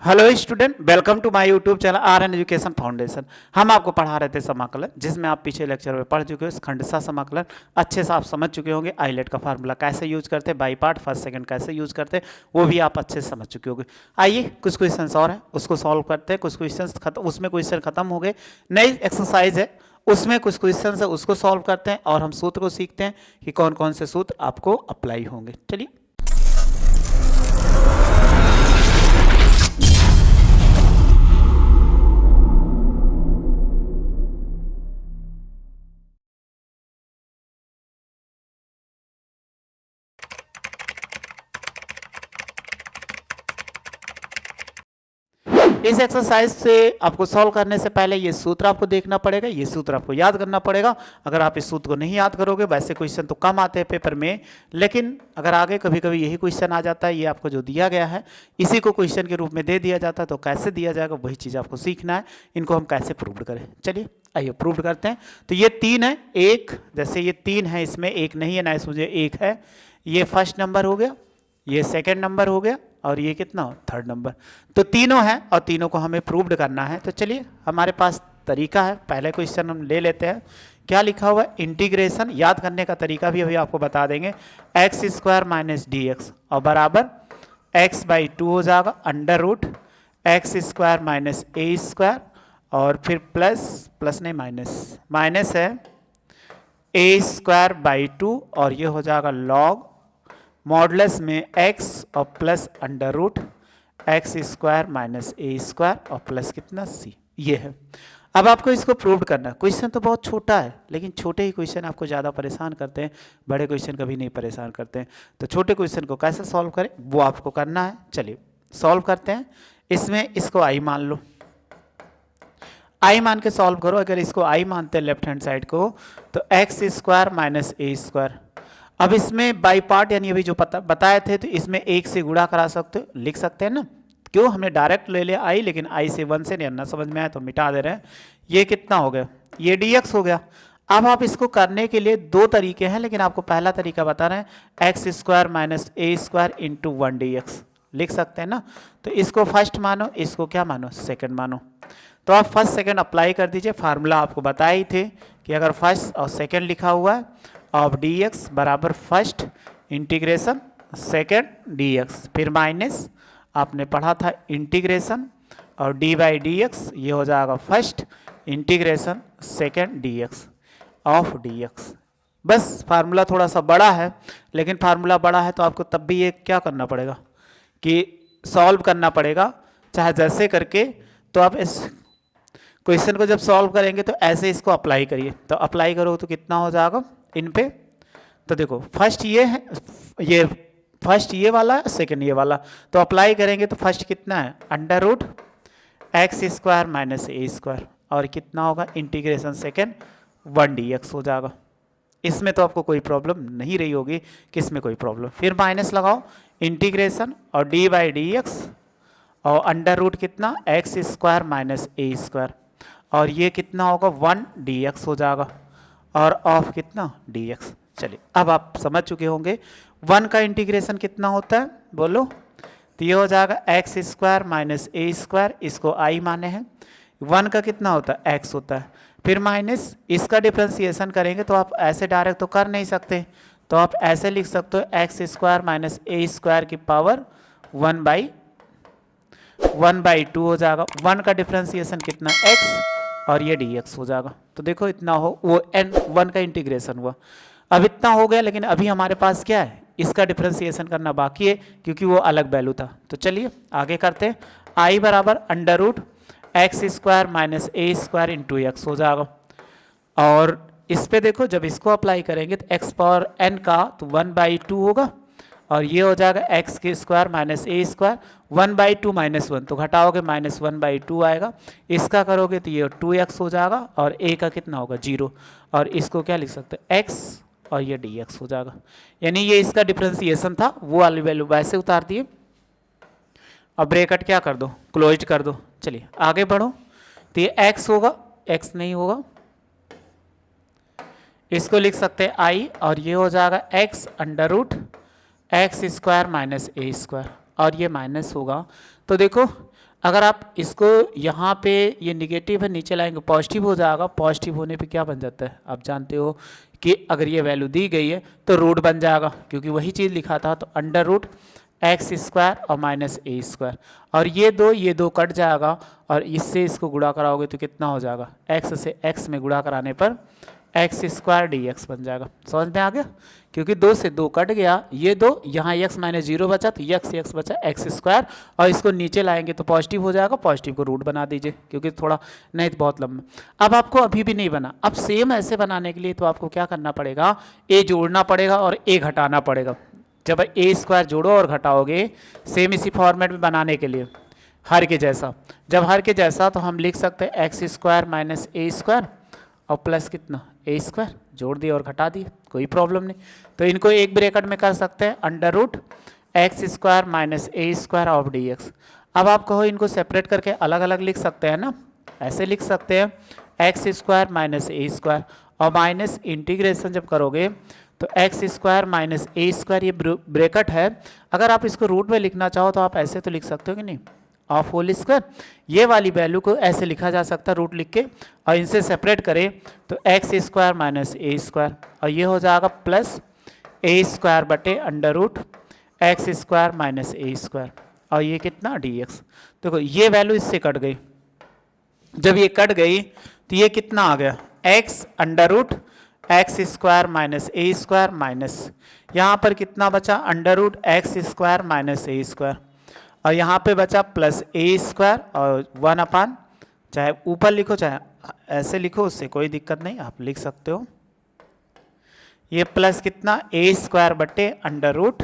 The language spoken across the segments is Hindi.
Hello student, welcome to my YouTube channel R N. Education foundation. हम आपको पढ़ा रहे थे समाकलन, जिसमें आप पीछे लेक्चर में पढ़ चुके हो। खंडसा समाकलन अच्छे से आप समझ चुके होंगे। आइलेट का फार्मूला कैसे यूज करते, बाई पार्ट फर्स्ट सेकंड कैसे यूज करते, वो भी आप अच्छे से समझ चुके होंगे। आइए कुछ क्वेश्चंस और हैं, उसको सॉल्व करते हैं। कुछ क्वेश्चंस उसमें क्वेश्चन खत्म हो गए, नई एक्सरसाइज है उसमें कुछ क्वेश्चन है, उसको सॉल्व करते हैं और हम सूत्र को सीखते हैं कि कौन कौन से सूत्र आपको अप्लाई होंगे। चलिए इस एक्सरसाइज से आपको सॉल्व करने से पहले ये सूत्र आपको देखना पड़ेगा, ये सूत्र आपको याद करना पड़ेगा। अगर आप इस सूत्र को नहीं याद करोगे, वैसे क्वेश्चन तो कम आते हैं पेपर में, लेकिन अगर आगे कभी कभी यही क्वेश्चन आ जाता है, ये आपको जो दिया गया है इसी को क्वेश्चन के रूप में दे दिया जाता है, तो कैसे दिया जाएगा वही चीज़ आपको सीखना है। इनको हम कैसे प्रूव करें, चलिए आइए प्रूव करते हैं। तो ये 3 है, एक जैसे ये 3 है, इसमें एक नहीं है ना, इसमें जो एक है ये फर्स्ट नंबर हो गया, ये सेकेंड नंबर हो गया और ये कितना हो, थर्ड नंबर। तो तीनों हैं और तीनों को हमें प्रूव्ड करना है। तो चलिए हमारे पास तरीका है, पहले क्वेश्चन हम ले लेते हैं। क्या लिखा हुआ है, इंटीग्रेशन। याद करने का तरीका भी अभी आपको बता देंगे। X square minus d x और बराबर एक्स बाई 2 हो जाएगा, under root x square minus a square और फिर प्लस नहीं माइनस है ए स्क्वायर बाई 2 और ये हो जाएगा लॉग मॉडुलस में x और plus under root x square minus a square और प्लस कितना c। ये है। अब आपको इसको प्रूव करना है। क्वेश्चन तो बहुत छोटा है, लेकिन छोटे ही क्वेश्चन आपको ज़्यादा परेशान करते हैं, बड़े क्वेश्चन कभी नहीं परेशान करते हैं। तो छोटे क्वेश्चन को कैसे सॉल्व करें वो आपको करना है। चलिए सॉल्व करते हैं। इसमें इसको आई मान लो, आई मान के सॉल्व करो। अगर इसको आई मानते हैं लेफ्ट हैंड साइड को, तो x square minus a square. अब इसमें बाई पार्ट यानी अभी जो बताए थे, तो इसमें एक से गुणा करा सकते हो, लिख सकते हैं ना। क्यों, हमने डायरेक्ट ले लिया आई, लेकिन आई से 1 से नहीं, ना समझ में आया तो मिटा दे रहे हैं। ये कितना हो गया, ये dx हो गया। अब आप इसको करने के लिए 2 तरीके हैं, लेकिन आपको पहला तरीका बता रहे हैं, x square minus a square into 1 dx लिख सकते हैं ना। तो इसको फर्स्ट मानो, इसको क्या मानो, सेकेंड मानो। तो आप फर्स्ट सेकेंड अप्लाई कर दीजिए। फार्मूला आपको बताए ही थे कि अगर फर्स्ट और सेकेंड लिखा हुआ है ऑफ dx बराबर फर्स्ट इंटीग्रेशन सेकेंड dx, फिर माइनस आपने पढ़ा था इंटीग्रेशन और d बाई डी एक्स, ये हो जाएगा first integration second dx of dx। बस फार्मूला थोड़ा सा बड़ा है, लेकिन फार्मूला बड़ा है तो आपको तब भी ये क्या करना पड़ेगा कि सॉल्व करना पड़ेगा, चाहे जैसे करके। तो आप इस क्वेश्चन को जब सॉल्व करेंगे तो ऐसे इसको अप्लाई करिए। तो अप्लाई करो तो कितना हो जाएगा इन पे। तो देखो फर्स्ट ये है, ये फर्स्ट ये वाला है, सेकेंड ये वाला। तो अप्लाई करेंगे तो फर्स्ट कितना है, under root x square minus a square और कितना होगा इंटीग्रेशन सेकेंड 1 dx हो जाएगा। इसमें तो आपको कोई प्रॉब्लम नहीं रही होगी, किसमें कोई प्रॉब्लम। फिर माइनस लगाओ इंटीग्रेशन और d बाई डी एक्स और अंडर रूट कितना x square minus a square और ये कितना होगा 1 dx हो जाएगा और ऑफ कितना dx। चलिए अब आप समझ चुके होंगे 1 का इंटीग्रेशन कितना होता है, बोलो। तो ये हो जाएगा x square minus a square, इसको आई माने हैं। 1 का कितना होता है, एक्स होता है। फिर माइनस इसका डिफ्रेंसिएशन करेंगे तो आप ऐसे डायरेक्ट तो कर नहीं सकते, तो आप ऐसे लिख सकते हो x square minus a square की पावर 1 बाई 2 हो जाएगा। 1 का डिफ्रेंसिएशन कितना, x और ये dx हो जाएगा। तो देखो इतना हो, वो n1 का इंटीग्रेशन हुआ। अब इतना हो गया, लेकिन अभी हमारे पास क्या है, इसका डिफ्रेंसिएशन करना बाकी है, क्योंकि वो अलग वैल्यू था। तो चलिए आगे करते हैं। आई बराबर under root x square minus a square into x हो जाएगा। और इस पे देखो जब इसको अप्लाई करेंगे तो एक्स पावर n का तो 1 बाई 2 होगा और ये हो जाएगा एक्स के square minus a square 1 by 2 minus 1, तो घटाओगे माइनस 1 बाई 2 आएगा। इसका करोगे तो ये 2x हो जाएगा और a का कितना होगा 0 और इसको क्या लिख सकते हैं x और ये dx हो जाएगा। यानी ये इसका डिफ्रेंसिएशन था, वो वाली वैल्यू वैसे उतार दिए। अब ब्रैकेट क्या कर दो, क्लोज कर दो। चलिए आगे बढ़ो। तो ये x होगा, x नहीं होगा, इसको लिख सकते हैं i और ये हो जाएगा x under root x square minus a square और ये माइनस होगा। तो देखो अगर आप इसको यहाँ पे ये निगेटिव है नीचे लाएंगे पॉजिटिव हो जाएगा, पॉजिटिव होने पे क्या बन जाता है आप जानते हो कि अगर ये वैल्यू दी गई है तो रूट बन जाएगा, क्योंकि वही चीज़ लिखा था। तो अंडर रूट एक्स स्क्वायर और माइनस ए स्क्वायर, और ये दो कट जाएगा और इससे इसको गुणा कराओगे तो कितना हो जाएगा, एक्स से एक्स में गुणा कराने पर एक्स स्क्वायर डी एक्स बन जाएगा। समझ में आ गया, क्योंकि 2 से 2 कट गया, ये 2 यहाँ एक्स माइनस 0 बचा तो एक्स बचा एक्स स्क्वायर, और इसको नीचे लाएंगे तो पॉजिटिव हो जाएगा, पॉजिटिव को रूट बना दीजिए क्योंकि थोड़ा नहीं तो बहुत लंबा। अब आपको अभी भी नहीं बना, अब सेम ऐसे बनाने के लिए तो आपको क्या करना पड़ेगा, ए जोड़ना पड़ेगा और ए घटाना पड़ेगा। जब ए स्क्वायर जोड़ो और घटाओगे सेम इसी फॉर्मेट में बनाने के लिए हर के जैसा, जब हर के जैसा तो हम लिख सकते हैं x square minus a square और प्लस कितना ए स्क्वायर, जोड़ दिए और घटा दिए, कोई प्रॉब्लम नहीं। तो इनको एक ब्रैकेट में कर सकते हैं under root x square minus a square of d x. अब आप कहो इनको सेपरेट करके अलग अलग लिख सकते हैं ना, ऐसे लिख सकते हैं x square minus a square और माइनस इंटीग्रेशन जब करोगे तो x square minus a square, ये ब्रैकेट है। अगर आप इसको रूट में लिखना चाहो तो आप ऐसे तो लिख सकते हो कि नहीं, ऑफ होल स्क्वायर, ये वाली वैल्यू को ऐसे लिखा जा सकता है रूट लिख के, और इनसे सेपरेट करें तो x square minus a square, और ये हो जाएगा प्लस ए स्क्वायर बटे under root x square minus a square, और ये कितना डी एक्स। देखो ये वैल्यू इससे कट गई, जब ये कट गई तो ये कितना आ गया, x under root x square minus a square minus यहाँ पर कितना बचा under root x square minus a square, और यहाँ पे बचा प्लस ए स्क्वायर और 1 अपान, चाहे ऊपर लिखो चाहे ऐसे लिखो उससे कोई दिक्कत नहीं, आप लिख सकते हो। ये प्लस कितना ए स्क्वायर बटे under root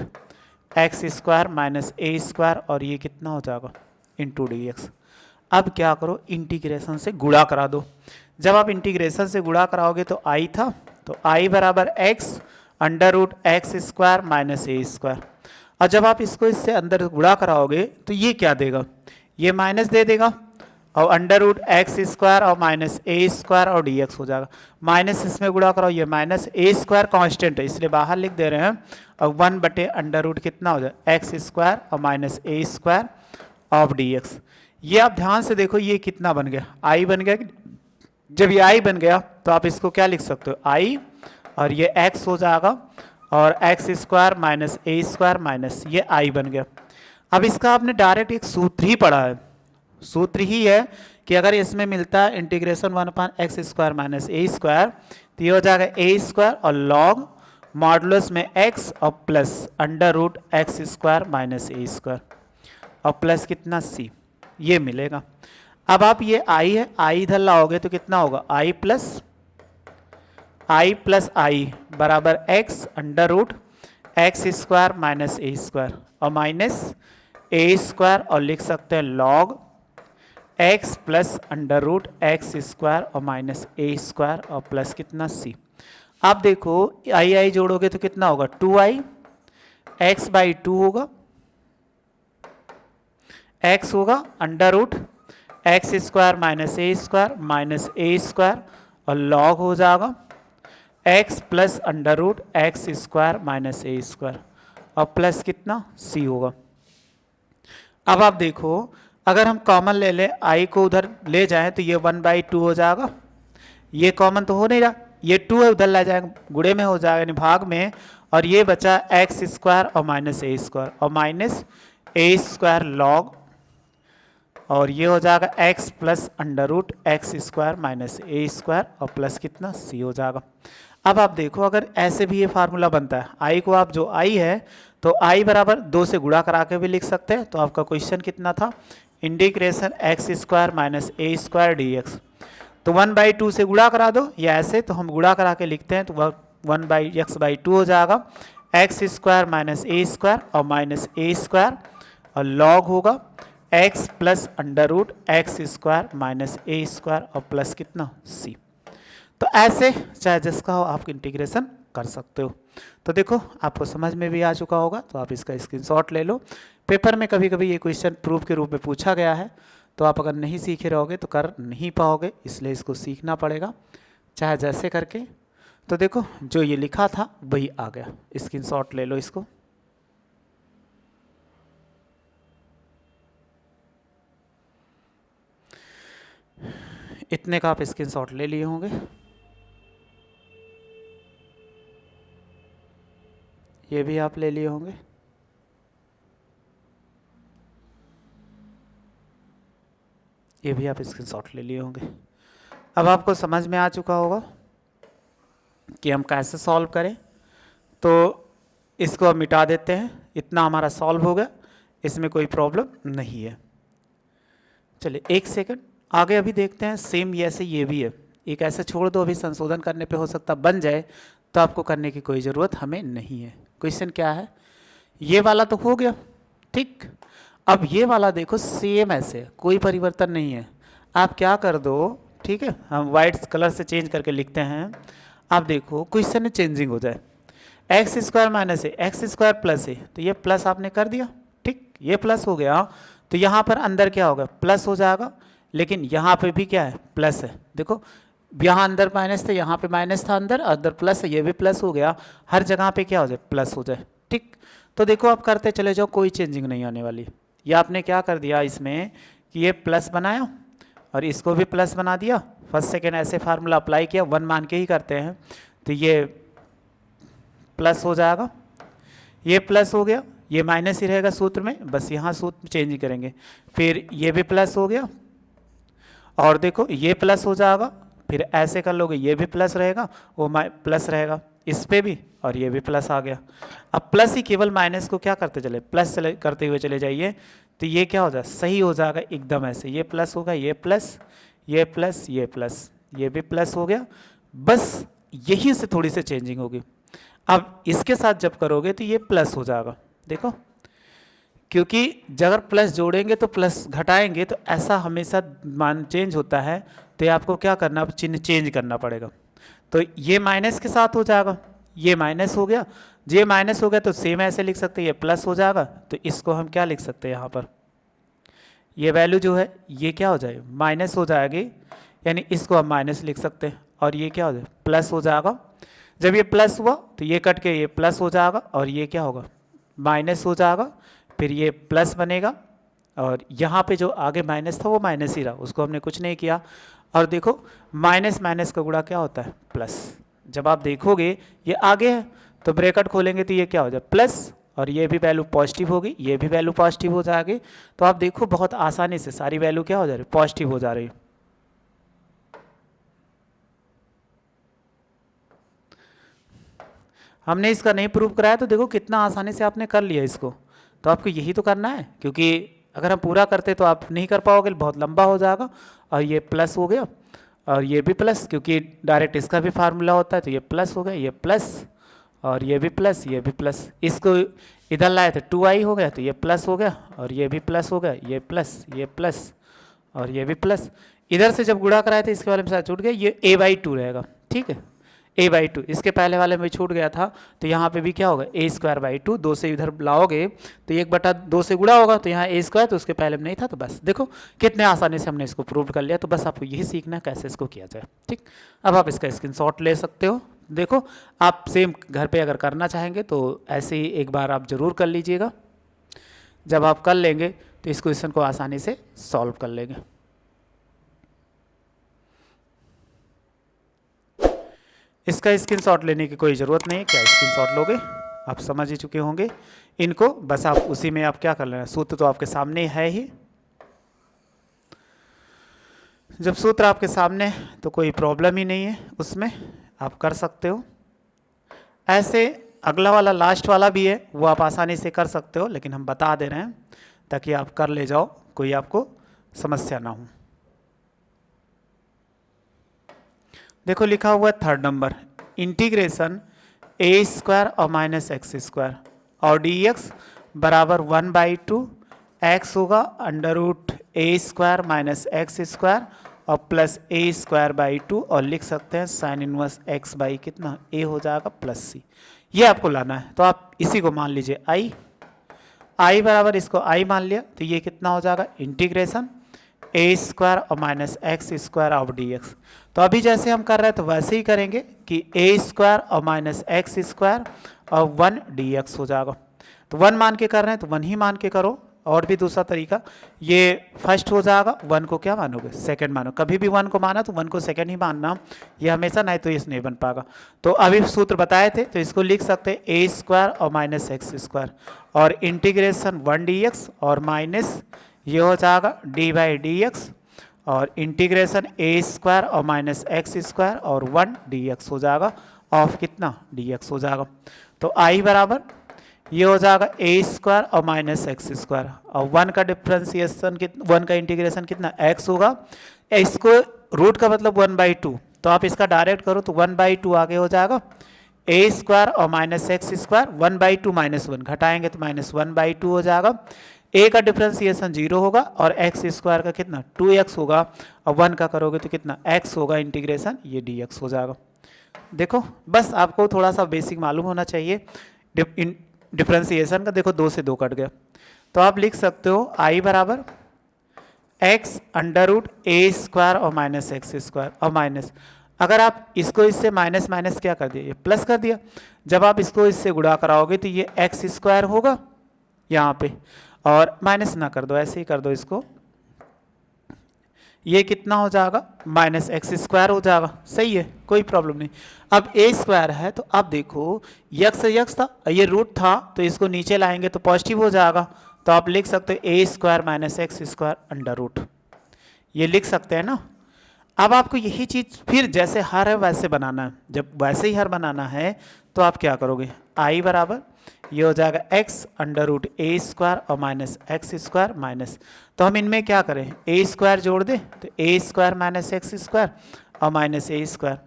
x square minus a square, और ये कितना हो जाएगा इंटू डी एक्स। अब क्या करो इंटीग्रेशन से गुणा करा दो। जब आप इंटीग्रेशन से गुणा कराओगे तो आई था, तो आई बराबर x under root x square minus a square, और जब आप इसको इससे अंदर गुणा कराओगे तो ये क्या देगा, ये माइनस दे देगा, और अंडर रूट एक्स स्क्वायर और माइनस ए स्क्वायर और डी एक्स हो जाएगा। माइनस इसमें गुणा कराओ, ये माइनस ए स्क्वायर कॉन्स्टेंट है इसलिए बाहर लिख दे रहे हैं, और 1 बटे अंडर रूट कितना हो जाए एक्स स्क्वायर और minus a square of d x. ये आप ध्यान से देखो ये कितना बन गया, आई बन गया। जब ये आई बन गया तो आप इसको क्या लिख सकते हो, आई और ये एक्स हो जाएगा, और x square minus a square minus ये आई बन गया। अब इसका आपने डायरेक्ट एक सूत्र ही पढ़ा है, सूत्र ही है कि अगर इसमें मिलता है integration 1 upon x square minus a square, तो ये हो जाएगा ए स्क्वायर और लॉग मॉडुलस में एक्स और plus under root x square minus a square, और प्लस कितना सी, ये मिलेगा। अब आप ये आई है, आई इधर लाओगे तो कितना होगा, आई प्लस आई बराबर x under root x square minus a square और माइनस ए स्क्वायर, और लिख सकते हैं log x plus under root x square और माइनस ए स्क्वायर और प्लस कितना सी। आप देखो आई जोड़ोगे तो कितना होगा, 2i एक्स बाई 2 होगा, एक्स होगा under root x square minus a square और लॉग हो जाएगा x plus under root x square minus a square और प्लस कितना सी होगा। अब आप देखो अगर हम कॉमन ले लें, आई को उधर ले जाएं तो ये 1/2 हो जाएगा, ये कॉमन तो हो नहीं रहा, ये 2 है उधर ले जाएंगे गुणे में हो जाएगा यानी भाग में, और ये बचा एक्स स्क्वायर और माइनस ए स्क्वायर और माइनस ए स्क्वायर लॉग, और ये हो जाएगा x plus under root x square minus a square और प्लस कितना सी हो जाएगा। अब आप देखो अगर ऐसे भी ये फार्मूला बनता है, आई को आप जो आई है तो आई बराबर 2 से गुणा करा के भी लिख सकते हैं। तो आपका क्वेश्चन कितना था, integration x square minus a square d x, तो 1/2 से गुणा करा दो, या ऐसे तो हम गुणा करा के लिखते हैं तो 1/x/2 हो जाएगा x square minus a square और माइनस ए स्क्वायर और लॉग होगा x plus under root x square minus a square और प्लस कितना सी। तो ऐसे चाहे जिसका हो आप इंटीग्रेशन कर सकते हो। तो देखो आपको समझ में भी आ चुका होगा, तो आप इसका स्क्रीनशॉट ले लो। पेपर में कभी कभी ये क्वेश्चन प्रूफ के रूप में पूछा गया है, तो आप अगर नहीं सीखे रहोगे तो कर नहीं पाओगे, इसलिए इसको सीखना पड़ेगा चाहे जैसे करके। तो देखो जो ये लिखा था वही आ गया, स्क्रीनशॉट ले लो इसको। इतने का आप स्क्रीनशॉट ले लिए होंगे। ये भी आप ले लिए होंगे। ये भी आप स्क्रीनशॉट ले लिए होंगे। अब आपको समझ में आ चुका होगा कि हम कैसे सॉल्व करें। तो इसको अब मिटा देते हैं, इतना हमारा सॉल्व हो गया, इसमें कोई प्रॉब्लम नहीं है। चलिए एक सेकंड आगे अभी देखते हैं। सेम ऐसे ये भी है, एक ऐसे छोड़ दो, अभी संशोधन करने पे हो सकता बन जाए, तो आपको करने की कोई ज़रूरत हमें नहीं है। क्वेश्चन क्या है, ये वाला तो हो गया ठीक। अब ये वाला देखो सेम ऐसे, कोई परिवर्तन नहीं है। आप क्या कर दो, ठीक है, हम वाइट कलर से चेंज करके लिखते हैं। आप देखो क्वेश्चन में चेंजिंग हो जाए, एक्स स्क्वायर माइनस ए एक्स स्क्वायर प्लस ए, तो ये प्लस आपने कर दिया ठीक, ये प्लस हो गया। तो यहाँ पर अंदर क्या होगा, प्लस हो जाएगा, लेकिन यहाँ पे भी क्या है, प्लस है। देखो यहाँ अंदर माइनस था, यहाँ पे माइनस था, अंदर प्लस है, ये भी प्लस हो गया। हर जगह पे क्या हो जाए, प्लस हो जाए ठीक। तो देखो आप करते चले जाओ, कोई चेंजिंग नहीं आने वाली। या आपने क्या कर दिया इसमें कि ये प्लस बनाया और इसको भी प्लस बना दिया, फर्स्ट सेकेंड ऐसे फार्मूला अप्लाई किया, 1 मान के ही करते हैं, तो ये प्लस हो जाएगा, ये प्लस हो गया, ये माइनस ही रहेगा सूत्र में, बस यहाँ सूत्र चेंज ही करेंगे। फिर ये भी प्लस हो गया, और देखो ये प्लस हो जाएगा, फिर ऐसे कर लोगे, ये भी प्लस रहेगा, वो प्लस रहेगा इस पे भी, और ये भी प्लस आ गया। अब प्लस ही केवल माइनस को क्या करते चले, प्लस करते हुए चले जाइए, तो ये क्या हो जाए, सही हो जाएगा एकदम ऐसे, ये प्लस होगा, ये प्लस, ये प्लस, ये प्लस, ये भी प्लस हो गया। बस यहीं से थोड़ी सी चेंजिंग होगी। अब इसके साथ जब करोगे तो ये प्लस हो जाएगा, देखो, क्योंकि अगर प्लस जोड़ेंगे तो प्लस घटाएंगे, तो ऐसा हमेशा मान चेंज होता है। तो ये आपको क्या करना, चिन्ह चेंज करना पड़ेगा। तो ये माइनस के साथ हो जाएगा, ये माइनस हो गया, ये माइनस हो गया, तो सेम ऐसे लिख सकते हैं, ये प्लस हो जाएगा। तो इसको हम क्या लिख सकते हैं, यहाँ पर ये वैल्यू जो है ये क्या हो जाएगी, माइनस हो जाएगी, यानी इसको हम माइनस लिख सकते हैं, और ये क्या हो जाएगा, प्लस हो जाएगा। जब ये प्लस हुआ तो ये कट के ये प्लस हो जाएगा, और ये क्या होगा, माइनस हो जाएगा, फिर ये प्लस बनेगा, और यहाँ पे जो आगे माइनस था वो माइनस ही रहा, उसको हमने कुछ नहीं किया। और देखो माइनस माइनस का गुणा क्या होता है, प्लस। जब आप देखोगे ये आगे है, तो ब्रैकेट खोलेंगे तो ये क्या हो जाए, प्लस, और ये भी वैल्यू पॉजिटिव होगी, ये भी वैल्यू पॉजिटिव हो जाएगी। तो आप देखो बहुत आसानी से सारी वैल्यू क्या हो जा रही, पॉजिटिव हो जा रही। हमने इसका नहीं प्रूव कराया, तो देखो कितना आसानी से आपने कर लिया इसको। तो आपको यही तो करना है, क्योंकि अगर हम पूरा करते तो आप नहीं कर पाओगे, बहुत लंबा हो जाएगा। और ये प्लस हो गया, और ये भी प्लस, क्योंकि डायरेक्ट इसका भी फार्मूला होता है, तो ये प्लस हो गया, ये प्लस, और ये भी प्लस, ये भी प्लस। इसको इधर लाए थे 2i हो गया, तो ये प्लस हो गया, और ये भी प्लस हो गया, ये प्लस, ये प्लस, और ये भी प्लस। इधर से जब गुणा कराए थे इसके वाले में शायद छूट गया, ये a/2 रहेगा, ठीक है, a/2। इसके पहले वाले में छूट गया था, तो यहाँ पे भी क्या होगा, a²/2, 2 से इधर लाओगे तो 1/2 से गुणा होगा, तो यहाँ a², तो उसके पहले में नहीं था। तो बस देखो कितने आसानी से हमने इसको प्रूव कर लिया। तो बस आपको यही सीखना है कैसे इसको किया जाए, ठीक। अब आप इसका स्क्रीनशॉट ले सकते हो। देखो आप सेम घर पे अगर करना चाहेंगे तो ऐसे ही एक बार आप ज़रूर कर लीजिएगा। जब आप कर लेंगे तो इस क्वेश्चन को आसानी से सॉल्व कर लेंगे। इसका स्क्रीनशॉट लेने की कोई ज़रूरत नहीं है, क्या स्क्रीनशॉट लोगे, आप समझ ही चुके होंगे इनको। बस आप उसी में आप क्या कर लेना, सूत्र तो आपके सामने है ही। जब सूत्र आपके सामने है तो कोई प्रॉब्लम ही नहीं है, उसमें आप कर सकते हो। ऐसे अगला वाला लास्ट वाला भी है, वो आप आसानी से कर सकते हो, लेकिन हम बता दे रहे हैं ताकि आप कर ले जाओ, कोई आपको समस्या ना हो। देखो लिखा हुआ है 3rd नंबर, इंटीग्रेशन a² और -x² और dx बराबर 1/2, x होगा √a² - x² और प्लस a²/2, और लिख सकते हैं साइन इनवर्स x बाई कितना, a हो जाएगा प्लस c। ये आपको लाना है, तो आप इसी को मान लीजिए i बराबर, इसको i मान लिया, तो ये कितना हो जाएगा, इंटीग्रेशन a² और -x² ऑफ dx। तो अभी जैसे हम कर रहे हैं तो वैसे ही करेंगे कि a² और -x² और 1 dx हो जाएगा। तो 1 मान के कर रहे हैं तो 1 ही मान के करो, और भी दूसरा तरीका, ये फर्स्ट हो जाएगा, 1 को क्या मानोगे, सेकंड मानो। कभी भी 1 को माना तो 1 को सेकंड ही मानना, ये हमेशा, नहीं तो ये नहीं बन पाएगा। तो अभी सूत्र बताए थे, तो इसको लिख सकते हैं ए स्क्वायर और माइनस एक्स स्क्वायर और इंटीग्रेशन 1 dx और माइनस ये हो जाएगा डी बाई डी एक्स और इंटीग्रेशन ए स्क्वायर और माइनस एक्स स्क्वायर और 1 dx हो जाएगा ऑफ कितना dx हो जाएगा। तो आई बराबर ये हो जाएगा ए स्क्वायर और माइनस एक्स स्क्वायर और 1 का डिफ्रेंसिएशन 1 का इंटीग्रेशन कितना x होगा। इसको रूट का मतलब 1/2, तो आप इसका डायरेक्ट करो तो 1/2 आगे हो जाएगा ए स्क्वायर और माइनस एक्स स्क्वायर 1/2 माइनस 1 घटाएंगे तो माइनस 1/2 हो जाएगा। ए का डिफ्रेंसिएशन 0 होगा और एक्स स्क्वायर का कितना 2x होगा और 1 का करोगे तो कितना x होगा इंटीग्रेशन ये dx हो जाएगा। देखो बस आपको थोड़ा सा बेसिक मालूम होना चाहिए डिफ्रेंसिएशन का। देखो 2 से 2 कट गया, तो आप लिख सकते हो आई बराबर x under root a square और माइनस एक्स स्क्वायर और माइनस, अगर आप इसको इससे माइनस माइनस क्या कर दिया, ये प्लस कर दिया। जब आप इसको इससे गुणा कराओगे तो ये एक्स स्क्वायर होगा यहाँ पे और माइनस ना कर दो, ऐसे ही कर दो इसको, ये कितना हो जाएगा माइनस एक्स स्क्वायर हो जाएगा। सही है, कोई प्रॉब्लम नहीं। अब ए स्क्वायर है तो अब देखो यक्स यक्स था, ये रूट था, तो इसको नीचे लाएंगे तो पॉजिटिव हो जाएगा। तो आप लिख सकते हो a square minus x square under root, ये लिख सकते हैं ना। अब आपको यही चीज़ फिर जैसे हर है वैसे बनाना है। जब वैसे ही हर बनाना है तो आप क्या करोगे, आई बराबर ये हो जाएगा x under root a square और माइनस एक्स स्क्वायर माइनस, तो हम इनमें क्या करें ए स्क्वायर जोड़ दें तो ए स्क्वायर माइनस एक्स स्क्वायर और माइनस ए स्क्वायर।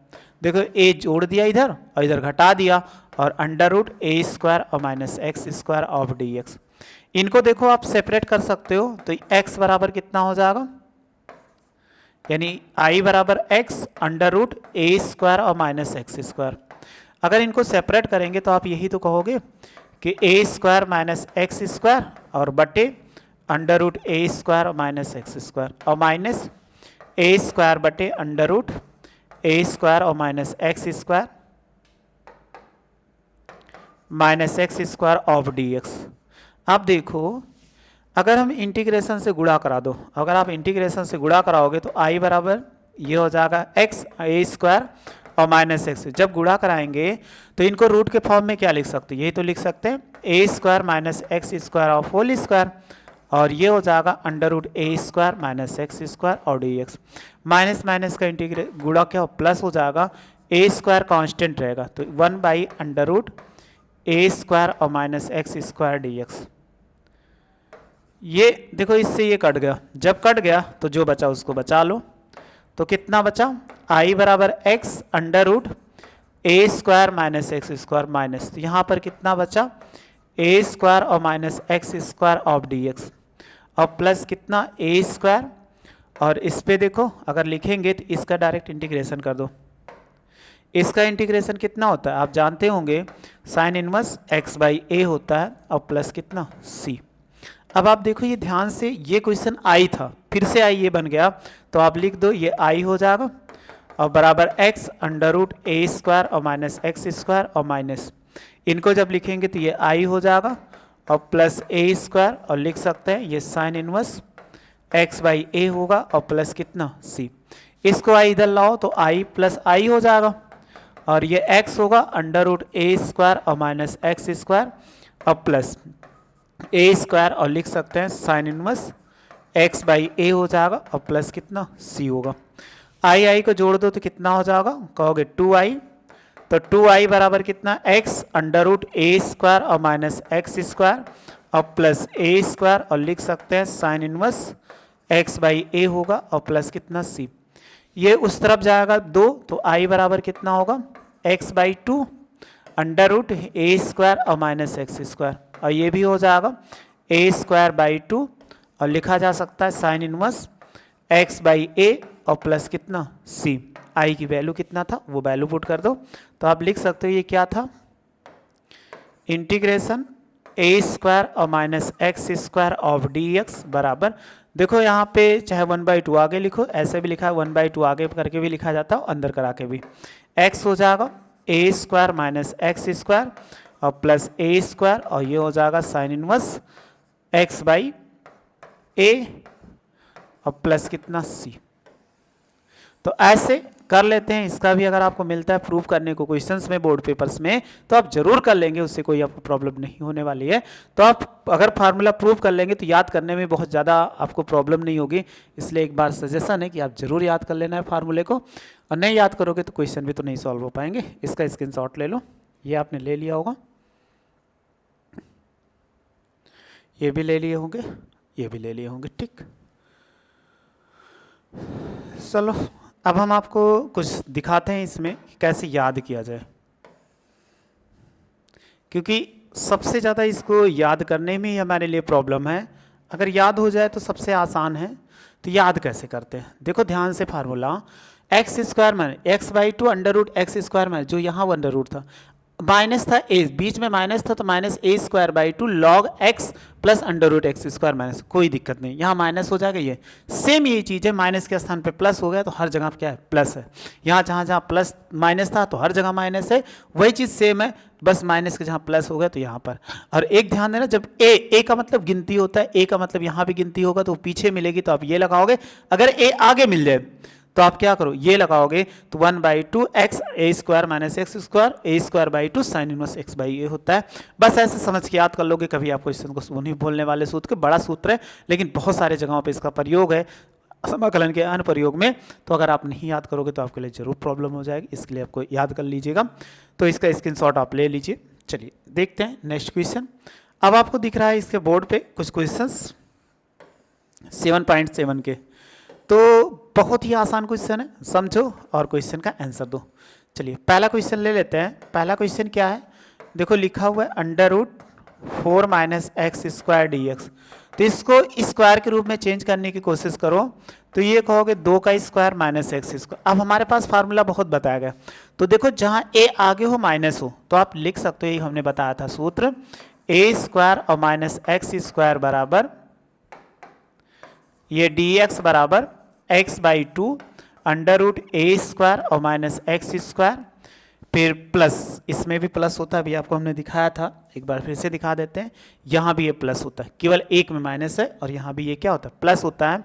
देखो ए जोड़ दिया इधर और इधर घटा दिया और अंडर रूट ए स्क्वायर और minus x square of d x. इनको देखो आप सेपरेट कर सकते हो तो एक्स बराबर कितना हो जाएगा, यानी आई बराबर x under root a square और माइनस एक्स स्क्वायर। अगर इनको सेपरेट करेंगे तो आप यही तो कहोगे कि ए स्क्वायर माइनस एक्स स्क्वायर और बटे under root a square minus x square और माइनस ए स्क्वायर बटे अंडर रूट ए स्क्वायर और minus x square minus x square of d x. अब देखो अगर हम इंटीग्रेशन से गुणा करा दो, अगर आप इंटीग्रेशन से गुणा कराओगे तो आई बराबर ये हो जाएगा एक्स ए स्क्वायर और माइनस एक्स। जब गुणा कराएंगे तो इनको रूट के फॉर्म में क्या लिख सकते हैं, यही तो लिख सकते हैं a square minus x square of whole square और ये हो जाएगा under root a square minus x square और डी एक्स। माइनस माइनस का इंटीग्रेट गुणा क्या हो प्लस हो जाएगा, ए स्क्वायर कांस्टेंट रहेगा तो 1 by under root a square और minus x square d x. ये देखो इससे ये कट गया, जब कट गया तो जो बचा उसको बचा लो, तो कितना बचा आई बराबर x under root a square minus x square minus, तो यहाँ पर कितना बचा ए स्क्वायर और minus x square of d x और प्लस कितना ए स्क्वायर, और इस पे देखो अगर लिखेंगे तो इसका डायरेक्ट इंटीग्रेशन कर दो। इसका इंटीग्रेशन कितना होता है आप जानते होंगे, sign inverse x by a होता है और प्लस कितना सी। अब आप देखो ये ध्यान से, ये क्वेश्चन आई था फिर से आई ये बन गया, तो आप लिख दो ये आई हो जाएगा और बराबर x under root a square और माइनस एक्स स्क्वायर और माइनस, इनको जब लिखेंगे तो ये आई हो जाएगा और प्लस ए स्क्वायर और लिख सकते हैं ये साइन इनवर्स एक्स बाई ए होगा और प्लस कितना सी। इसको आई इधर लाओ तो आई प्लस आई हो जाएगा और ये एक्स होगा अंडर रूट ए स्क्वायर और माइनस एक्स स्क्वायर और प्लस ए स्क्वायर और लिख सकते हैं साइन इनवर्स एक्स बाई ए हो जाएगा और प्लस कितना सी होगा। आई आई को जोड़ दो तो कितना हो जाएगा, कहोगे 2i, तो 2i बराबर कितना x under root a square और माइनस एक्स स्क्वायर और प्लस ए स्क्वायर और लिख सकते हैं साइन इनवर्स एक्स बाई ए होगा और प्लस कितना सी। ये उस तरफ जाएगा 2 तो i बराबर कितना होगा x by 2 under root a square और माइनस एक्स स्क्वायर और ये भी हो जाएगा ए स्क्वायर बाई 2 और लिखा जा सकता है साइन इनवर्स एक्स बाई ए और प्लस कितना सी। आई की वैल्यू कितना था वो वैल्यू पुट कर दो, तो आप लिख सकते हो ये क्या था इंटीग्रेशन ए स्क्वायर और minus x square of d x बराबर, देखो यहाँ पे चाहे 1/2 आगे लिखो, ऐसे भी लिखा है 1/2 आगे करके भी लिखा जाता है अंदर करा के भी, एक्स हो जाएगा a square minus x square और प्लस ए स्क्वायर और ये हो जाएगा साइन इनवर्स एक्स बाई ए और प्लस कितना सी। तो ऐसे कर लेते हैं। इसका भी अगर आपको मिलता है प्रूव करने को क्वेश्चंस में, बोर्ड पेपर्स में, तो आप जरूर कर लेंगे, उससे कोई आपको प्रॉब्लम नहीं होने वाली है। तो आप अगर फार्मूला प्रूव कर लेंगे तो याद करने में बहुत ज़्यादा आपको प्रॉब्लम नहीं होगी। इसलिए एक बार सजेशन है कि आप जरूर याद कर लेना है फार्मूले को, और नहीं याद करोगे तो क्वेश्चन भी तो नहीं सॉल्व हो पाएंगे। इसका स्क्रीनशॉट ले लो, ये आपने ले लिया होगा, ये भी ले लिए होंगे, ये भी ले लिए होंगे, ठीक। चलो अब हम आपको कुछ दिखाते हैं इसमें कैसे याद किया जाए, क्योंकि सबसे ज़्यादा इसको याद करने में ही हमारे लिए प्रॉब्लम है। अगर याद हो जाए तो सबसे आसान है। तो याद कैसे करते हैं, देखो ध्यान से formula, x square minus x by two under root x square minus, जो यहाँ अंडर रूट था, माइनस था ए, बीच में माइनस था, तो minus a square by two log x plus under root x square minus, कोई दिक्कत नहीं, यहाँ माइनस हो जाएगा। ये सेम यही चीज़ है, माइनस के स्थान पे प्लस हो गया तो हर जगह क्या है, प्लस है। यहाँ जहाँ जहाँ प्लस माइनस था तो हर जगह माइनस है, वही चीज़ सेम है, बस माइनस के जहाँ प्लस हो गया तो यहाँ पर। और एक ध्यान देना, जब ए का मतलब गिनती होता है, ए का मतलब यहाँ भी गिनती होगा, तो पीछे मिलेगी तो आप ये लगाओगे। अगर ए आगे मिल जाए तो आप क्या करो, ये लगाओगे, तो 1/2 x a square minus x square a square by two sine inverse x by a होता है। बस ऐसे समझ के याद कर लोगे, कभी आपको क्वेश्चन को नहीं बोलने वाले सूत्र के, बड़ा सूत्र है लेकिन बहुत सारे जगहों पे इसका प्रयोग है समाकलन के अन्य प्रयोग में। तो अगर आप नहीं याद करोगे तो आपके लिए जरूर प्रॉब्लम हो जाएगी, इसके लिए आपको याद कर लीजिएगा। तो इसका स्क्रीनशॉट आप ले लीजिए। चलिए देखते हैं नेक्स्ट क्वेश्चन। अब आपको दिख रहा है इसके बोर्ड पे कुछ क्वेश्चंस 7.7 के, तो बहुत ही आसान क्वेश्चन है, समझो और क्वेश्चन का आंसर दो। चलिए पहला क्वेश्चन ले लेते हैं। पहला क्वेश्चन क्या है, देखो लिखा हुआ है under root 4 minus x square d x. तो इसको स्क्वायर के रूप में चेंज करने की कोशिश करो, तो ये कहोगे 2 का स्क्वायर माइनस एक्स स्क्वायर। अब हमारे पास फार्मूला बहुत बताया गया, तो देखो जहाँ ए आगे हो माइनस हो तो आप लिख सकते हो, यही हमने बताया था सूत्र, ए स्क्वायर और माइनस एक्स स्क्वायर बराबर ये डी एक्स बराबर x by two under root a square और माइनस एक्स स्क्वायर, फिर प्लस, इसमें भी प्लस होता है, अभी आपको हमने दिखाया था, एक बार फिर से दिखा देते हैं। यहाँ भी ये प्लस होता है, केवल एक में माइनस है, और यहाँ भी ये क्या होता है, प्लस होता है।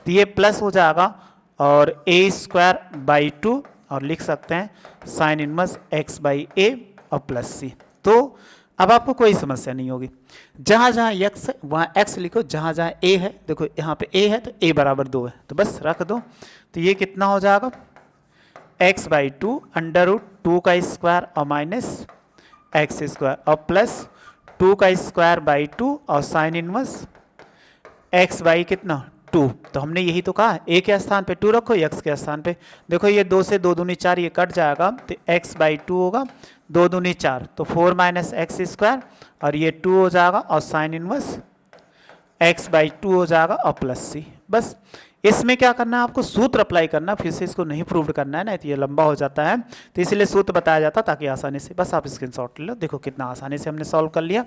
तो ये प्लस हो जाएगा और ए स्क्वायर बाई टू, और लिख सकते हैं साइन इनवर्स एक्स बाई ए और प्लस सी। तो अब आपको कोई समस्या नहीं होगी, जहाँ जहाँ एक्स है वहाँ एक्स लिखो, जहाँ जहाँ ए है, देखो यहाँ पे ए है तो ए बराबर 2 है, तो बस रख दो। तो ये कितना हो जाएगा, x by two under root 2 का स्क्वायर और माइनस एक्स स्क्वायर और प्लस 2 का स्क्वायर बाई 2 और साइन इनवर्स एक्स बाई कितना 2। तो हमने यही तो कहा, ए के स्थान पे 2 रखो, एक्स के स्थान पे, देखो ये 2 से 2 दूनी 4, ये कट जाएगा, तो एक्स बाई 2 होगा, 2 दूनी 4, तो 4 माइनस एक्स स्क्वायर, और ये 2 हो जाएगा, और साइन इनवर्स एक्स बाई 2 हो जाएगा, और प्लस सी। बस इसमें क्या करना है, आपको सूत्र अप्लाई करना, फिर से इसको नहीं प्रूव करना है ना, तो ये लंबा हो जाता है, तो इसलिए सूत्र बताया जाता ताकि आसानी से, बस आप स्क्रीनशॉट ले लो। देखो कितना आसानी से हमने सॉल्व कर लिया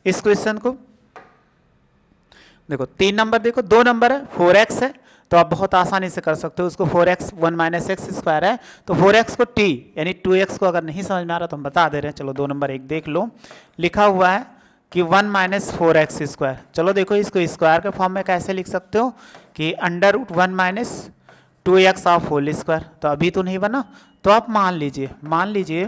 इस क्वेश्चन को। देखो 3 नंबर, देखो 2 नंबर है, 4x है, तो आप बहुत आसानी से कर सकते हो उसको। 4x 1 माइनस एक्स स्क्वायर है, तो 4x को t यानी 2x को अगर नहीं समझ में आ रहा तो हम बता दे रहे हैं। चलो 2 नंबर 1 देख लो, लिखा हुआ है कि 1 माइनस 4x स्क्वायर। चलो देखो इसको स्क्वायर के फॉर्म में कैसे लिख सकते हो कि under root 1 minus 2x of whole square. तो अभी तो नहीं बना, तो आप मान लीजिए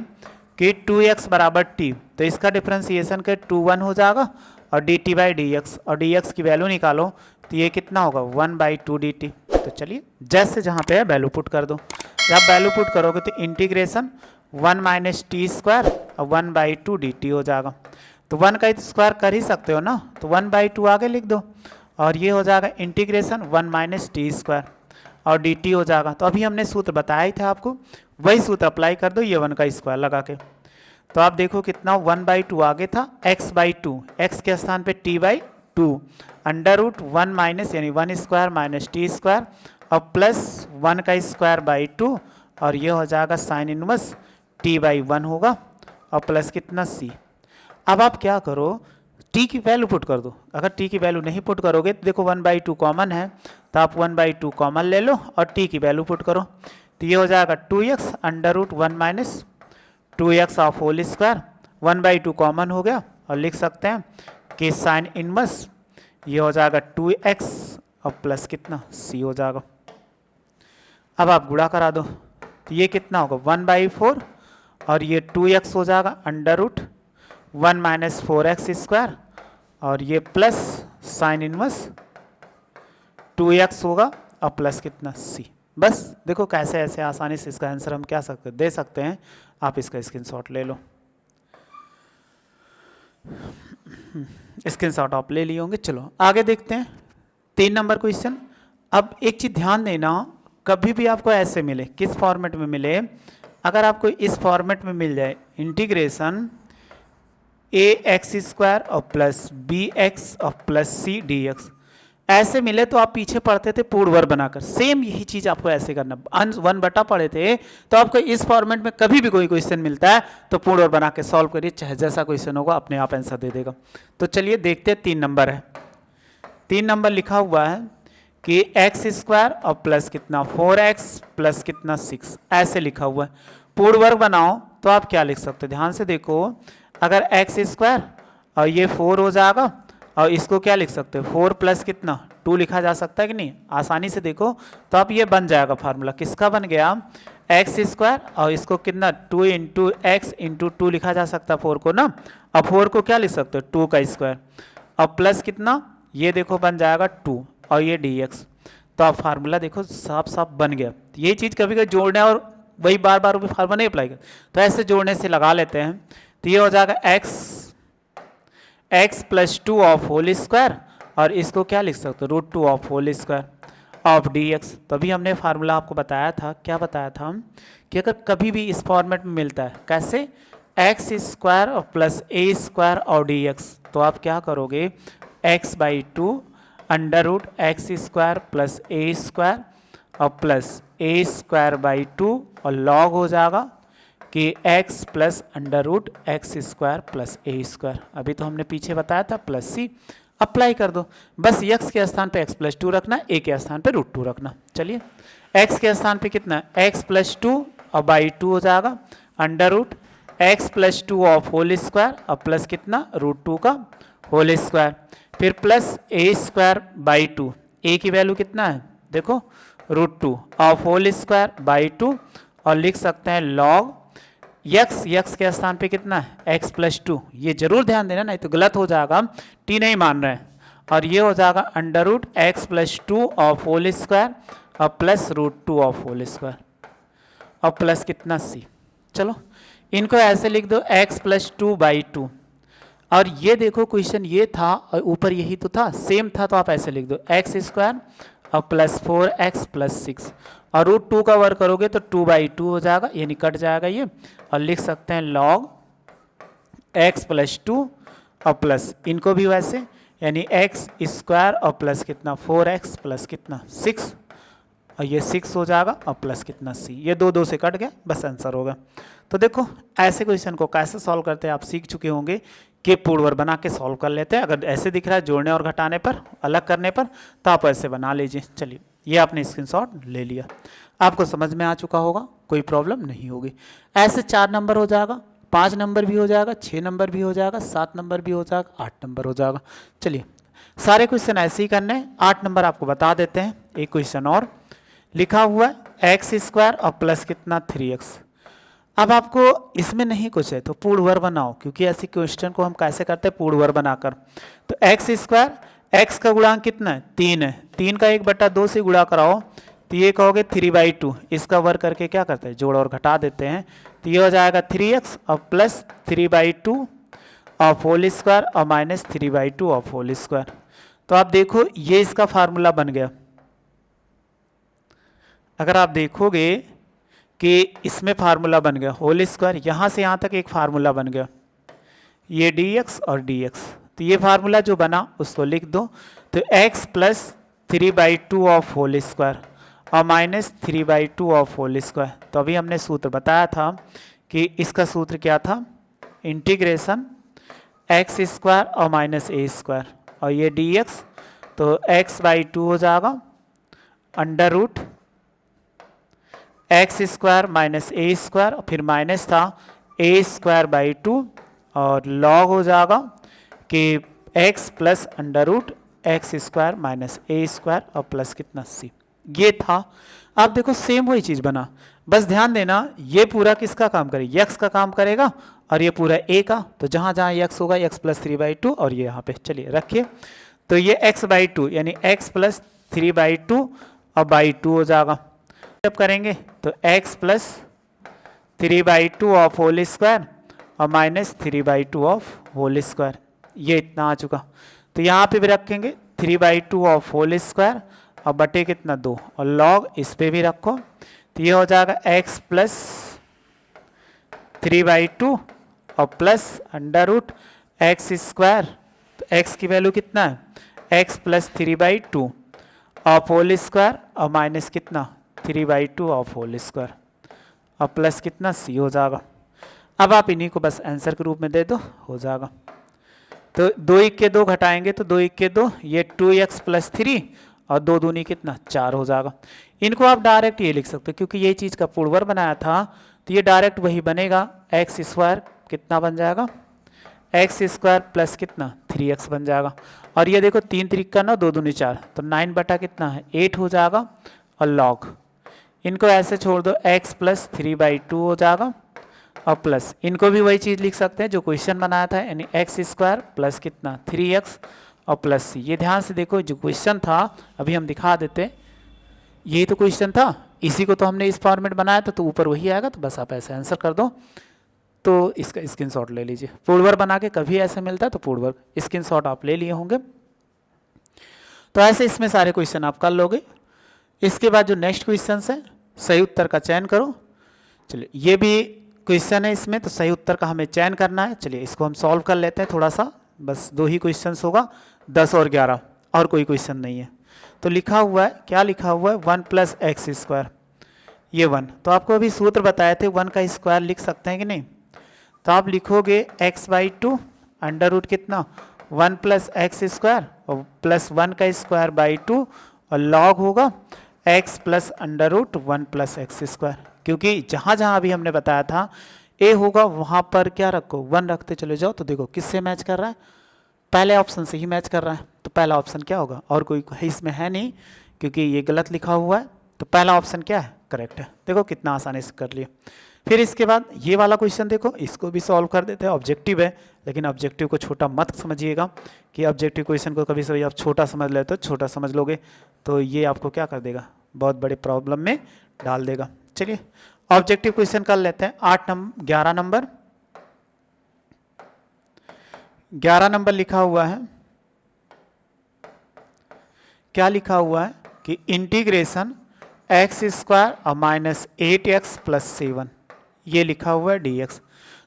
कि 2x बराबर t, तो इसका डिफ्रेंसिएशन के 2 1 हो जाएगा, और dt बाई डी एक्स, और dx की वैल्यू निकालो तो ये कितना होगा 1/2 dt। तो चलिए जैसे जहाँ पे है वैल्यू पुट कर दो। जब वैल्यू पुट करोगे तो इंटीग्रेशन 1 माइनस टी स्क्वायर और 1/2 dt हो जाएगा। तो 1 का स्क्वायर कर ही सकते हो ना, तो 1/2 आगे लिख दो, और ये हो जाएगा इंटीग्रेशन 1 माइनस टी स्क्वायर और dt हो जाएगा। तो अभी हमने सूत्र बताया ही था आपको, वही सूत्र अप्लाई कर दो, ये 1 का स्क्वायर लगा के। तो आप देखो कितना 1/2 आगे था, x बाई 2, एक्स के स्थान पे t by 2 under root 1 minus यानी 1 स्क्वायर माइनस टी स्क्वायर और प्लस 1 का स्क्वायर बाई 2, और ये हो जाएगा साइन इनवर्स t बाई 1 होगा, और प्लस कितना c। अब आप क्या करो, t की वैल्यू पुट कर दो। अगर t की वैल्यू नहीं पुट करोगे तो देखो 1/2 कॉमन है, तो आप 1/2 कॉमन ले लो और t की वैल्यू पुट करो, तो ये हो जाएगा 2x under root 1 minus 2x of whole square, 1/2 common हो गया, और लिख सकते हैं कि साइन इनवर्स ये हो जाएगा 2x और प्लस कितना c हो जाएगा। अब आप गुणा करा दो तो ये कितना होगा 1/4 और ये 2x हो जाएगा under root 1 minus 4x square और ये प्लस साइन इनवर्स 2x होगा और प्लस कितना c। बस देखो कैसे ऐसे आसानी से इसका आंसर हम क्या दे सकते हैं। आप इसका स्क्रीनशॉट ले लो। स्क्रीनशॉट आप ले लिए होंगे। चलो आगे देखते हैं 3 नंबर क्वेश्चन। अब एक चीज ध्यान देना, कभी भी आपको ऐसे मिले, किस फॉर्मेट में मिले, अगर आपको इस फॉर्मेट में मिल जाए इंटीग्रेशन ax² और प्लस bx और प्लस c dx, ऐसे मिले तो आप पीछे पढ़ते थे पूर्ण वर्ग बनाकर। सेम यही चीज आपको ऐसे करना। अंश 1 बटा पढ़े थे तो आपको इस फॉर्मेट में कभी भी कोई क्वेश्चन मिलता है तो पूर्ण वर्ग बना के सॉल्व करिए, चाहे जैसा क्वेश्चन होगा अपने आप आंसर दे देगा। तो चलिए देखते हैं 3 नंबर है। 3 नंबर लिखा हुआ है कि x² और प्लस कितना 4x प्लस कितना 6, ऐसे लिखा हुआ है। पूर्ण वर्ग बनाओ तो आप क्या लिख सकते हो, ध्यान से देखो। अगर x² और ये 4 हो जाएगा और इसको क्या लिख सकते हो 4 प्लस कितना 2 लिखा जा सकता है कि नहीं, आसानी से देखो। तो अब ये बन जाएगा फार्मूला, किसका बन गया x² और इसको कितना 2 इंटू एक्स इंटू 2 लिखा जा सकता है 4 को ना। अब 4 को क्या लिख सकते हो 2 का स्क्वायर और प्लस कितना ये देखो बन जाएगा 2 और ये dx। तो अब फार्मूला देखो साफ साफ बन गया। ये चीज़ कभी कभी जोड़ना और वही बार बार फार्मूला नहीं अप्लाई कर, तो ऐसे जोड़ने से लगा लेते हैं। तो ये हो जाएगा x plus 2 of whole square और इसको क्या लिख सकते हो √2 of whole square of dx। तभी हमने फार्मूला आपको बताया था, क्या बताया था हम, कि अगर कभी भी इस फॉर्मेट में मिलता है कैसे x² और प्लस a² और dx, तो आप क्या करोगे x/2 √x² प्लस a² और प्लस a²/2 और log हो जाएगा कि x plus √x² plus a²। अभी तो हमने पीछे बताया था प्लस c। अप्लाई कर दो, बस x के स्थान पे x प्लस 2 रखना, a के स्थान पे √2 रखना। चलिए x के स्थान पे कितना x प्लस 2 और बाई 2 हो जाएगा √x plus 2 of whole square और प्लस कितना √2 का होल स्क्वायर, फिर प्लस a²/2, a की वैल्यू कितना है देखो √2 ऑफ होल स्क्वायर बाई 2 और लिख सकते हैं log x के स्थान पे कितना है x प्लस 2। ये जरूर ध्यान देना नहीं तो गलत हो जाएगा, t नहीं मान रहे हैं। और ये हो जाएगा √x plus 2 of whole square और प्लस √2 ऑफ होल स्क्वायर और प्लस कितना c। चलो इनको ऐसे लिख दो x प्लस 2/2। और ये देखो क्वेश्चन ये था और ऊपर यही तो था, सेम था, तो आप ऐसे लिख दो x² और प्लस 4x प्लस 6 और √2 का वर्ग करोगे तो 2/2 हो जाएगा, ये निकट जाएगा ये, और लिख सकते हैं log x प्लस 2 और प्लस इनको भी वैसे यानी x² और प्लस कितना 4x प्लस कितना 6 और ये 6 हो जाएगा और प्लस कितना c। ये 2 से कट गया, बस आंसर होगा। तो देखो ऐसे क्वेश्चन को कैसे सॉल्व करते हैं आप सीख चुके होंगे कि पूर्ण वर्ग बना के सॉल्व कर लेते हैं। अगर ऐसे दिख रहा है जोड़ने और घटाने पर, अलग करने पर, तो आप ऐसे बना लीजिए। चलिए ये आपने स्क्रीनशॉट ले लिया, आपको समझ में आ चुका होगा, कोई प्रॉब्लम नहीं होगी। ऐसे 4 नंबर हो जाएगा, 5 नंबर भी हो जाएगा, 6 नंबर भी हो जाएगा, 7 नंबर भी हो जाएगा, 8 नंबर हो जाएगा। चलिए सारे क्वेश्चन ऐसे ही करने हैं। 8 नंबर आपको बता देते हैं। एक क्वेश्चन और लिखा हुआ है x² और प्लस कितना 3x। अब आपको इसमें नहीं कुछ है तो पूर्ण वर्ग बनाओ, क्योंकि ऐसे क्वेश्चन को हम कैसे करते हैं पूर्ण वर्ग बनाकर। तो x², x का गुणांक कितना है 3 है, 3 का 1/2 से गुणा कराओ तो ये कहोगे 3/2, इसका वर्ग करके क्या करते हैं जोड़ और घटा देते हैं। तो ये हो जाएगा 3x और प्लस 3/2 ऑफ होल स्क्वायर और माइनस 3/2 ऑफ होल स्क्वायर। तो आप देखो ये इसका फार्मूला बन गया। अगर आप देखोगे कि इसमें फार्मूला बन गया होल स्क्वायर, यहाँ से यहाँ तक एक फार्मूला बन गया, ये dx और dx। तो ये फार्मूला जो बना उसको लिख दो। तो x plus 3/2 of whole square और माइनस 3/2 ऑफ होल स्क्वायर। तो अभी हमने सूत्र बताया था कि इसका सूत्र क्या था, इंटीग्रेशन x² और माइनस a² और ये dx। तो x/2 हो जाएगा √ x² माइनस a² और फिर माइनस था a²/2 और log हो जाएगा कि x plus √ x square minus a square और प्लस कितना सी। ये था। अब देखो सेम वही चीज़ बना, बस ध्यान देना ये पूरा किसका काम करेगा, यक्स का काम करेगा और ये पूरा ए का। तो जहाँ जहाँ यक्स होगा एक्स प्लस 3/2 और ये यहाँ पे चलिए रखिए। तो ये x/2 यानी x प्लस 3/2 और बाई 2 हो जाएगा। जब करेंगे तो x plus 3/2 of whole square और माइनस 3/2 ऑफ होल स्क्वायर, ये इतना आ चुका। तो यहाँ पे भी रखेंगे 3/2 ऑफ होल स्क्वायर और बटे कितना 2 और लॉग इस पे भी रखो। तो ये हो जाएगा x प्लस 3/2 और plus under root x square. तो x की वैल्यू कितना है x plus 3/2 of whole square और माइनस कितना 3/2 ऑफ होल स्क्वायर और प्लस कितना c हो जाएगा। अब आप इन्हीं को बस आंसर के रूप में दे दो, हो जाएगा। तो 2 1 2 घटाएंगे तो 2 1 2 ये 2x प्लस 3 और 2 दूनी कितना 4 हो जाएगा। इनको आप डायरेक्ट ये लिख सकते हो क्योंकि ये चीज़ का पूर्वर बनाया था, तो ये डायरेक्ट वही बनेगा। एक्स स्क्वायर कितना बन जाएगा एक्स स्क्वायर प्लस कितना 3x बन जाएगा। और ये देखो 3 3 का 9 2 दूनी 4 तो 9 बटा कितना है 8 हो जाएगा और लॉग इनको ऐसे छोड़ दो x प्लस 3/2 हो जाएगा और प्लस इनको भी वही चीज़ लिख सकते हैं जो क्वेश्चन बनाया था, यानी एक्स स्क्वायर प्लस कितना 3x और प्लस सी। ये ध्यान से देखो जो क्वेश्चन था अभी हम दिखा देते, यही तो क्वेश्चन था, इसी को तो हमने इस फॉर्मेट बनाया था, तो ऊपर वही आएगा। तो बस आप ऐसे आंसर कर दो। तो इसका स्क्रीनशॉट ले लीजिए। पूर्वर बना के कभी ऐसे मिलता है तो पूर्वर स्क्रीनशॉट आप ले लिए होंगे। तो ऐसे इसमें सारे क्वेश्चन आप कर लोगे। इसके बाद जो नेक्स्ट क्वेश्चन है सही उत्तर का चयन करो। चलिए ये भी क्वेश्चन है इसमें, तो सही उत्तर का हमें चयन करना है। चलिए इसको हम सॉल्व कर लेते हैं थोड़ा सा, बस 2 ही क्वेश्चन होगा 10 और 11 और कोई क्वेश्चन नहीं है। तो लिखा हुआ है, क्या लिखा हुआ है 1 प्लस एक्स स्क्वायर, ये 1। तो आपको अभी सूत्र बताए थे 1 का स्क्वायर लिख सकते हैं कि नहीं। तो आप लिखोगे x/2 अंडर रूट कितना 1 प्लस एक्स स्क्वायर और प्लस 1 का स्क्वायर बाई 2 और लॉग होगा x plus under root 1 plus x square. क्योंकि जहाँ जहाँ अभी हमने बताया था a होगा वहाँ पर क्या रखो 1 रखते चले जाओ। तो देखो किससे मैच कर रहा है, पहले ऑप्शन से ही मैच कर रहा है। तो पहला ऑप्शन क्या होगा, और कोई इसमें है नहीं क्योंकि ये गलत लिखा हुआ है। तो पहला ऑप्शन क्या है, करेक्ट है। देखो कितना आसानी से कर लिया। फिर इसके बाद ये वाला क्वेश्चन देखो, इसको भी सॉल्व कर देते हैं। ऑब्जेक्टिव है लेकिन ऑब्जेक्टिव को छोटा मत समझिएगा कि ऑब्जेक्टिव क्वेश्चन को कभी कभी आप छोटा समझ लेते हो, छोटा समझ लोगे तो ये आपको क्या कर देगा, बहुत बड़े प्रॉब्लम में डाल देगा। चलिए ऑब्जेक्टिव क्वेश्चन कर लेते हैं। 11 नंबर लिखा हुआ है, क्या लिखा हुआ है कि इंटीग्रेशन एक्स स्क्वायर और माइनस 8x प्लस 7 ये लिखा हुआ है dx।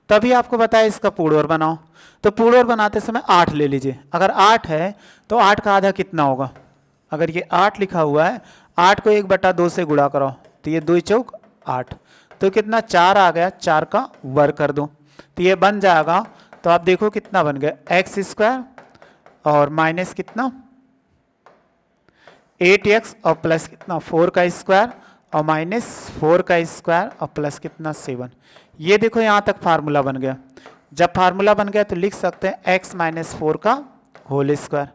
तभी आपको बताया इसका पूर्वर बनाओ। तो पूर्वर बनाते समय 8 ले लीजिए। अगर 8 है तो 8 का आधा कितना होगा, अगर ये 8 लिखा हुआ है 8 को 1/2 से गुणा करो तो ये 2 चौक 8 तो कितना 4 आ गया, 4 का वर्ग कर दो तो ये बन जाएगा। तो आप देखो कितना बन गया एक्स स्क्वायर और माइनस कितना 8x और प्लस कितना 4 का स्क्वायर और माइनस 4 का स्क्वायर और प्लस कितना 7। ये देखो यहाँ तक फार्मूला बन गया। जब फार्मूला बन गया तो लिख सकते हैं x माइनस 4 का होल स्क्वायर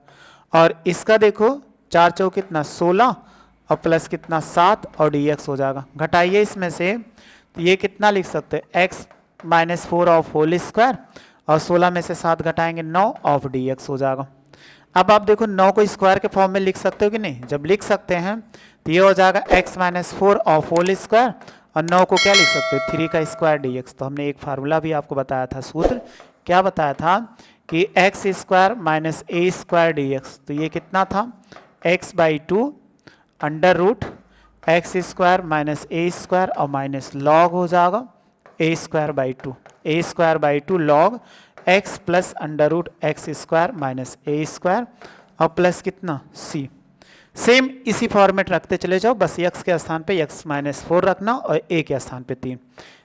और इसका देखो 4 चौक कितना 16 और प्लस कितना 7 और dx हो जाएगा। घटाइए इसमें से तो ये कितना लिख सकते हैं x minus 4 of whole square और 16 में से 7 घटाएंगे 9 ऑफ dx हो जाएगा। अब आप देखो 9 को स्क्वायर के फॉर्म में लिख सकते हो कि नहीं, जब लिख सकते हैं तो ये हो जाएगा x minus 4 of whole square और 9 को क्या लिख सकते हो 3 का स्क्वायर dx। तो हमने एक फार्मूला भी आपको बताया था, सूत्र क्या बताया था कि x square minus a square dx। तो ये कितना था x/2 under root x square minus a square और माइनस लॉग हो जाएगा a²/2 log x plus under root x square minus a square और प्लस कितना c। सेम इसी फॉर्मेट रखते चले जाओ, बस x के स्थान पे x माइनस 4 रखना और a के स्थान पे 3।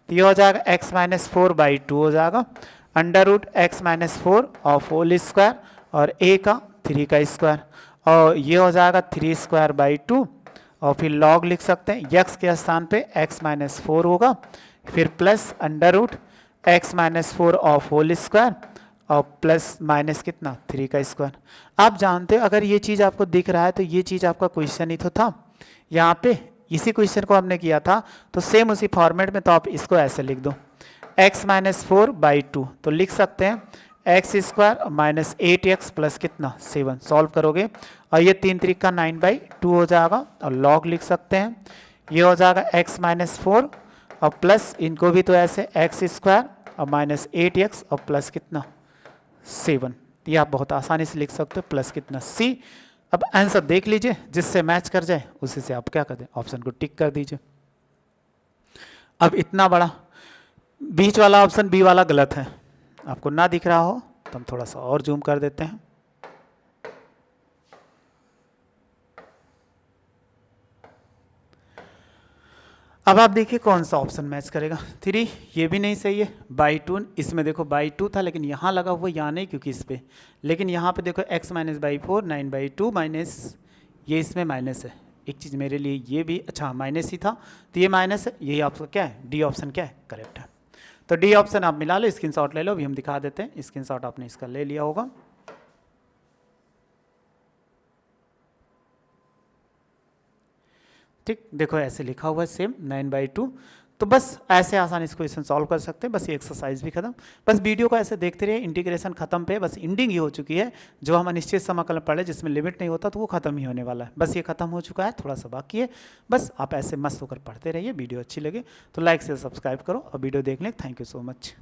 तो ये हो जाएगा x माइनस 4/2 हो जाएगा under root x minus 4 of whole square और a का 3 का स्क्वायर और ये हो जाएगा 3²/2 और फिर लॉग लिख सकते हैं x के स्थान पे x माइनस 4 होगा, फिर plus under root x minus 4 of whole square और प्लस माइनस कितना 3 का स्क्वायर। आप जानते हो अगर ये चीज़ आपको दिख रहा है तो ये चीज़ आपका क्वेश्चन ही तो था, यहाँ पे इसी क्वेश्चन को हमने किया था, तो सेम उसी फॉर्मेट में, तो आप इसको ऐसे लिख दो x माइनस 4/2, तो लिख सकते हैं x square minus 8x plus कितना 7। सॉल्व करोगे और ये 3 3 का 9/2 हो जाएगा, और लॉग लिख सकते हैं, ये हो जाएगा x माइनस 4 और प्लस इनको भी तो ऐसे एक्स स्क्वायर और माइनस 8x और प्लस कितना 7। ये आप बहुत आसानी से लिख सकते हो, प्लस कितना c। अब आंसर देख लीजिए, जिससे मैच कर जाए उसी से आप क्या कर दें, ऑप्शन को टिक कर दीजिए। अब इतना बड़ा बीच वाला ऑप्शन बी वाला गलत है, आपको ना दिख रहा हो तो हम थोड़ा सा और जूम कर देते हैं। अब आप देखिए कौन सा ऑप्शन मैच करेगा। 3 ये भी नहीं सही है, बाई 2 इसमें देखो बाई 2 था लेकिन यहाँ लगा हुआ यहाँ नहीं, क्योंकि इस पे, लेकिन यहाँ पे देखो x माइनस बाई 4 9/2 माइनस ये इसमें माइनस है। एक चीज़ मेरे लिए ये भी अच्छा माइनस ही था, तो ये माइनस है, यही आपका क्या है डी ऑप्शन क्या है करेक्ट है। तो डी ऑप्शन आप मिला लो, स्क्रीनशॉट ले लो, अभी हम दिखा देते हैं। स्क्रीनशॉट आपने इसका ले लिया होगा। ठीक, देखो ऐसे लिखा हुआ है सेम 9/2। तो बस ऐसे आसानी से क्वेश्चन सॉल्व कर सकते हैं। बस ये एक्सरसाइज भी खत्म। बस वीडियो को ऐसे देखते रहिए, इंटीग्रेशन खत्म पे बस एंडिंग ही हो चुकी है। जो हम अनिश्चित समाकलन पढ़े जिसमें लिमिट नहीं होता तो वो खत्म ही होने वाला है। बस ये खत्म हो चुका है, थोड़ा सा बाकी है। बस आप ऐसे मस्त होकर पढ़ते रहिए। वीडियो अच्छी लगे तो लाइक से सब्सक्राइब करो और वीडियो देखने थैंक यू सो मच।